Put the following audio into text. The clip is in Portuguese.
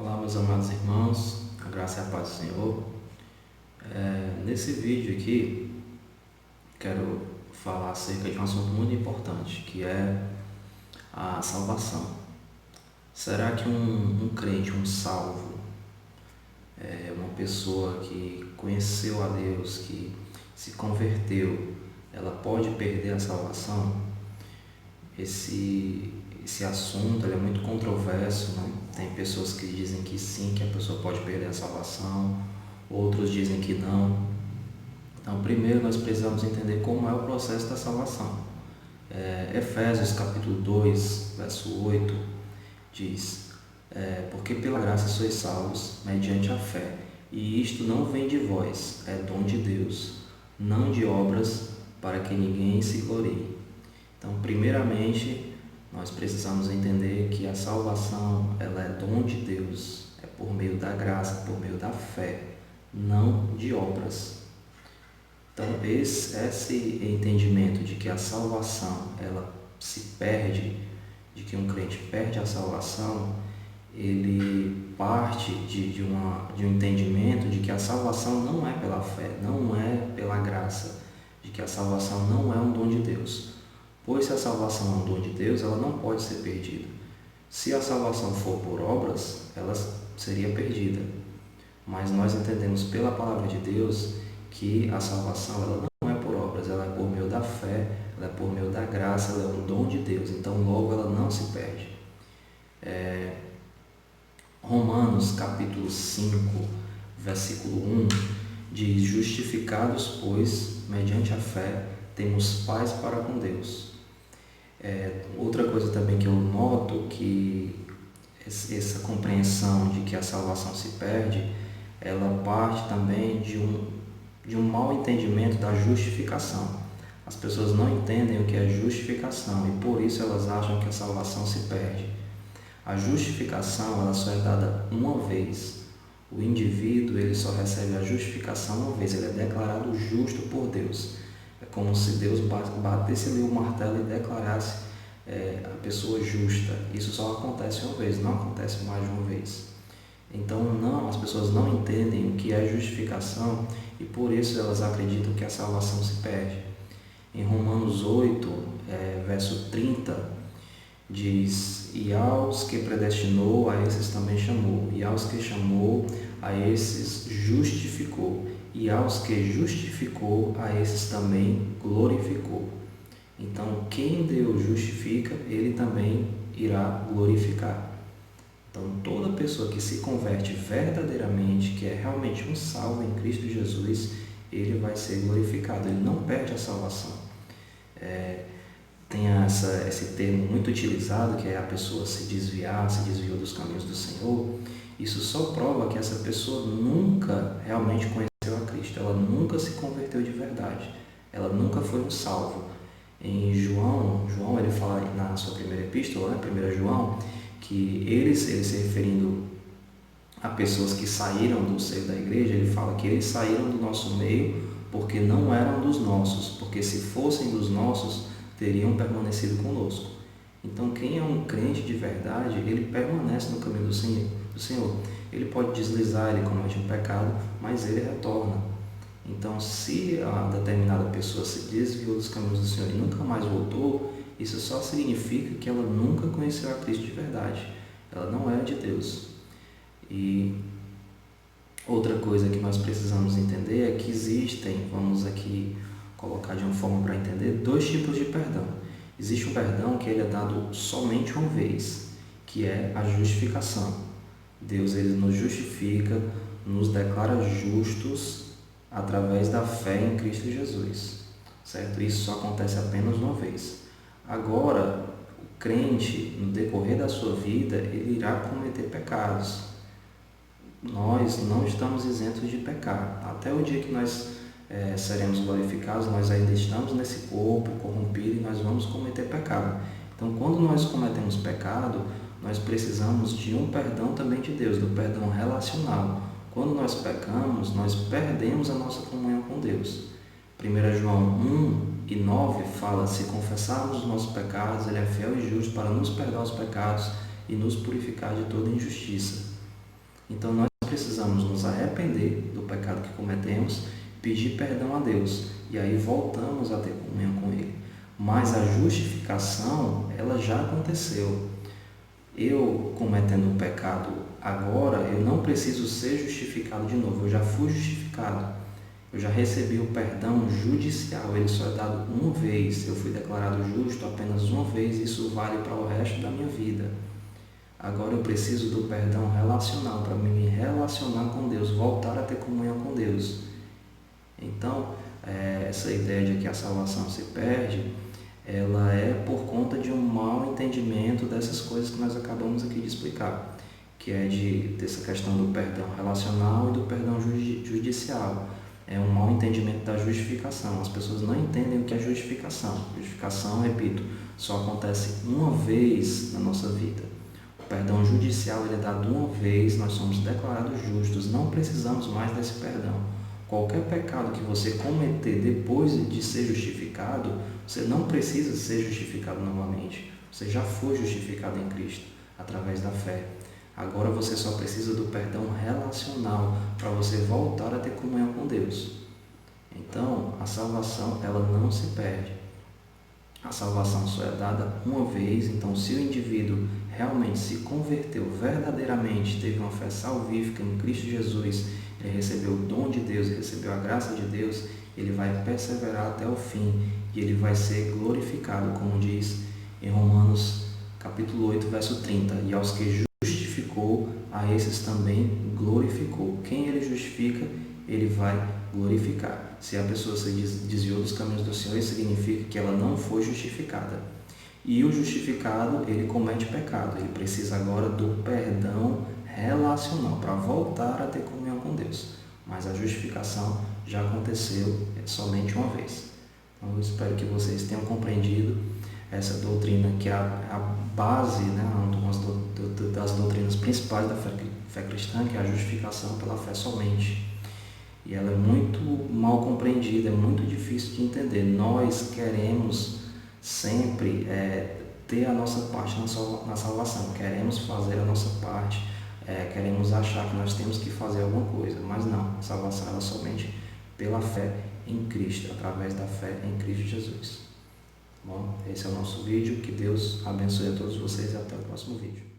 Olá, meus amados irmãos, a graça e a paz do Senhor. Nesse vídeo aqui, quero falar acerca de um assunto muito importante, que é a salvação. Será que um crente, um salvo, uma pessoa que conheceu a Deus, que se converteu, ela pode perder a salvação? Esse assunto é muito controverso, né? Tem pessoas que dizem que sim, que a pessoa pode perder a salvação, outros dizem que não. Então, primeiro nós precisamos entender como é o processo da salvação. Efésios capítulo 2, verso 8, diz: porque pela graça sois salvos, mediante a fé, e isto não vem de vós, é dom de Deus, não de obras, para que ninguém se glorie. Então, primeiramente, nós precisamos entender que a salvação ela é dom de Deus, é por meio da graça, por meio da fé, não de obras. Então, esse entendimento de que a salvação ela se perde, de que um crente perde a salvação, ele parte de um entendimento de que a salvação não é pela fé, não é pela graça, de que a salvação não é um dom de Deus. Pois se a salvação é um dom de Deus, ela não pode ser perdida. Se a salvação for por obras, ela seria perdida. Mas nós entendemos pela palavra de Deus que a salvação ela não é por obras, ela é por meio da fé, ela é por meio da graça, ela é um dom de Deus. Então logo ela não se perde. Romanos capítulo 5, versículo 1 diz: justificados, pois, mediante a fé, temos paz para com Deus. Outra coisa também que eu noto que essa compreensão de que a salvação se perde, ela parte também de um mau entendimento da justificação. As pessoas não entendem o que é justificação e por isso elas acham que a salvação se perde. A justificação ela só é dada uma vez. O indivíduo ele só recebe a justificação uma vez, ele é declarado justo por Deus. É como se Deus batesse ali o martelo e declarasse a pessoa justa. Isso só acontece uma vez, não acontece mais de uma vez. Então as pessoas não entendem o que é justificação e por isso elas acreditam que a salvação se perde. Em Romanos 8, verso 30, diz: e aos que predestinou, a esses também chamou, e aos que chamou, a esses justificou, e aos que justificou, a esses também glorificou. Então, quem Deus justifica, Ele também irá glorificar. Então, toda pessoa que se converte verdadeiramente, que é realmente um salvo em Cristo Jesus, ele vai ser glorificado, ele não perde a salvação. Tem esse termo muito utilizado, que é a pessoa se desviou dos caminhos do Senhor. Isso só prova que essa pessoa nunca realmente conheceu a Cristo, ela nunca se converteu de verdade, ela nunca foi um salvo. Em João ele fala na sua primeira epístola, né, 1 João, que ele se referindo a pessoas que saíram do seio da igreja, ele fala que eles saíram do nosso meio porque não eram dos nossos, porque se fossem dos nossos, teriam permanecido conosco. Então, quem é um crente de verdade, ele permanece no caminho do Senhor. Ele pode deslizar, ele comete um pecado, mas ele retorna. Então, se a determinada pessoa se desviou dos caminhos do Senhor e nunca mais voltou, isso só significa que ela nunca conheceu a Cristo de verdade. Ela não era de Deus. E outra coisa que nós precisamos entender é que existem, vamos aqui colocar de uma forma para entender, dois tipos de perdão. Existe um perdão que ele é dado somente uma vez, que é a justificação. Deus ele nos justifica, nos declara justos através da fé em Cristo Jesus, certo? Isso só acontece apenas uma vez. Agora, o crente, no decorrer da sua vida, ele irá cometer pecados. Nós não estamos isentos de pecar. Até o dia que nós seremos glorificados, nós ainda estamos nesse corpo corrompido e nós vamos cometer pecado. Então, quando nós cometemos pecado, nós precisamos de um perdão também de Deus, do perdão relacional. Quando nós pecamos, nós perdemos a nossa comunhão com Deus. 1 João 1:9 fala: se confessarmos os nossos pecados, Ele é fiel e justo para nos perdoar os pecados e nos purificar de toda injustiça. Então nós precisamos nos arrepender do pecado que cometemos, pedir perdão a Deus e aí voltamos a ter comunhão com Ele. Mas a justificação, ela já aconteceu. Eu cometendo um pecado agora, eu não preciso ser justificado de novo, eu já fui justificado. Eu já recebi o perdão judicial, ele só é dado uma vez. Eu fui declarado justo apenas uma vez, isso vale para o resto da minha vida. Agora eu preciso do perdão relacional, para me relacionar com Deus, voltar a ter comunhão com Deus. Então, essa ideia de que a salvação se perde, ela é por conta de um mau entendimento dessas coisas que nós acabamos aqui de explicar, que é dessa questão do perdão relacional e do perdão judicial. É um mau entendimento da justificação. As pessoas não entendem o que é justificação. Justificação, repito, só acontece uma vez na nossa vida. O perdão judicial ele é dado uma vez, nós somos declarados justos, não precisamos mais desse perdão. Qualquer pecado que você cometer depois de ser justificado, você não precisa ser justificado novamente. Você já foi justificado em Cristo, através da fé. Agora você só precisa do perdão relacional para você voltar a ter comunhão com Deus. Então, a salvação ela não se perde. A salvação só é dada uma vez. Então, se o indivíduo realmente se converteu verdadeiramente, teve uma fé salvífica em Cristo Jesus, ele recebeu o dom de Deus, recebeu a graça de Deus, ele vai perseverar até o fim e ele vai ser glorificado, como diz em Romanos capítulo 8, verso 30. E aos que justificou, a esses também glorificou. Quem ele justifica, ele vai glorificar. Se a pessoa se desviou dos caminhos do Senhor, isso significa que ela não foi justificada. E o justificado, ele comete pecado. Ele precisa agora do perdão relacional para voltar a ter comunhão com Deus. Mas a justificação já aconteceu somente uma vez. Então, eu espero que vocês tenham compreendido essa doutrina que é a base, né, uma das doutrinas principais da fé cristã, que é a justificação pela fé somente. E ela é muito mal compreendida, é muito difícil de entender. Nós queremos sempre ter a nossa parte na salvação, queremos fazer a nossa parte, queremos achar que nós temos que fazer alguma coisa, mas não, a salvação ela é somente pela fé em Cristo, através da fé em Cristo Jesus. Bom, esse é o nosso vídeo, que Deus abençoe a todos vocês e até o próximo vídeo.